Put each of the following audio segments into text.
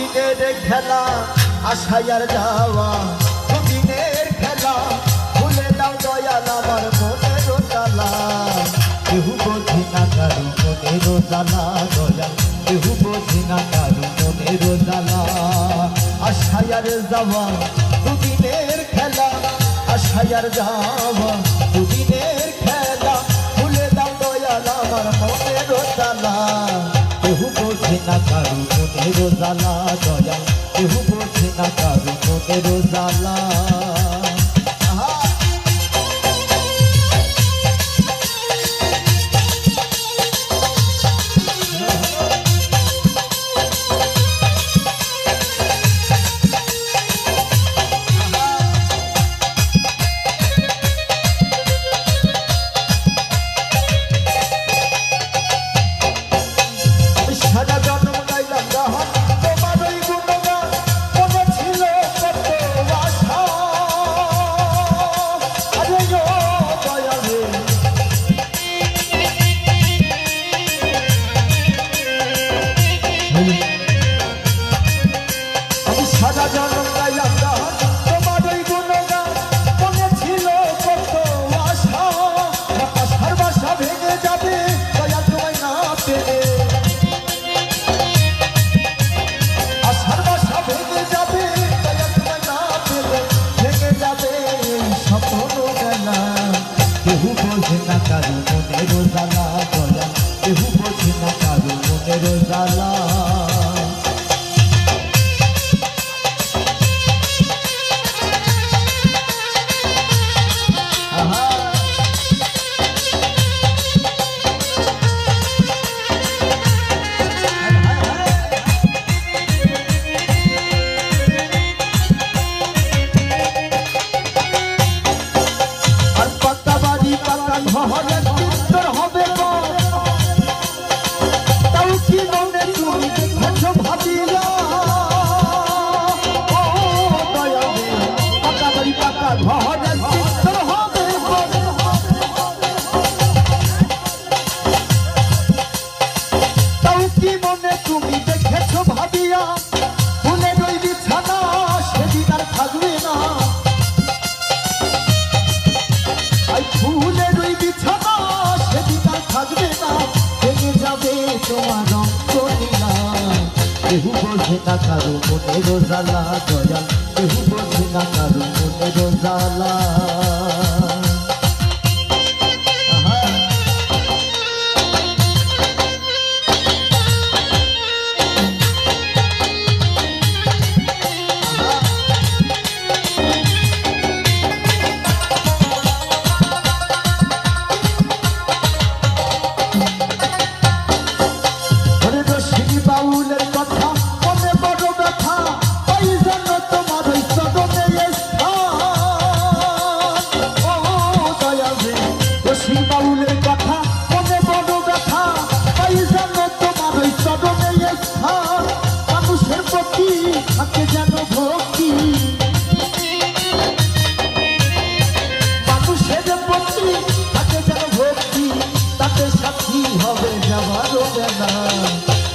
দুদিনের খেলা আশায় আর যাওয়া দুদিনের খেলা ভুলে দাও দয়াল আমার মনের জ্বালা কেহু বোঝে না কারু মনের জ্বালা দয়াল কেহু বোঝে না কারু মনের জ্বালা আশায় আর যাওয়া দুদিনের খেলা আশায় আর যাওয়া দুদিনের খেলা ভুলে দাও দয়াল আমার মনের জ্বালা কেহু বোঝে না কারু মনের জ্বালা দয়াল কেহু বোঝে না কারু মনের জ্বালা আমি সারা জনম গাইলাম গান তোমার ওই গুণগান মনে ছিল কত আশা আশার বাসা ভেঙে যাবে দয়া তোমায় না পেলে আশার বাসা ভেঙে যাবে দয়া তোমায় না পেলে ভেঙে যাবে এই স্বপ্ন গেলা কেহু বোঝে না কারু মনের জ্বালা দয়া কেহু বোঝে না কারু মনের জ্বালা ঘরের চিত্তর হবে তাও কি মনে তুমি দেখেছো ভাবিয়া ও দয়ালে পাকা বাড়ি পাকা ঘরের চিত্তর হবে তাও কি মনে তুমি দেখেছো ভাবিয়া ফুলে রই বিছানা সেদিন আর থাকবে না ফুলে রই বিছানা সেদিন আর থাকবে না ভেঙে যাবে তোমার অঙ্কলীলা কেহু বোঝে না কারু মনের জ্বালা দয়াল কেহু বোঝে না কারু মনের জ্বালা বাউলের কথা মনে বড় ব্যথা ওই জন্য তোমার ওই চরণে ও দয়ালে রশি বাউলের কথা মনে বড় ব্যথা ওই জন্য তোমার ওই চরণে মানুষের প্রতি থাকে যেন ভক্তি মানুষের প্রতি থাকে যেন ভক্তি তাতে সাথী হবে যাবার বেলা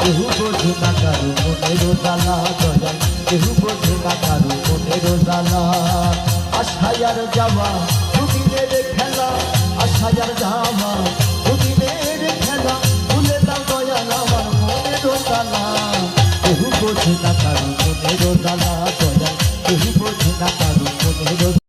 কেহু বোঝে না কারু মনের জ্বালা দয়াল কেহু বোঝে না কারু মনের জ্বালা আশায় আর যাওয়া দুদিনের খেলা আশায় আর যাওয়া দুদিনের খেলা ভুলে দাও দয়াল আমার মনের জ্বালা কেহু বোঝে না কারু মনের জ্বালা দয়াল কেহু বোঝে না কারু মনের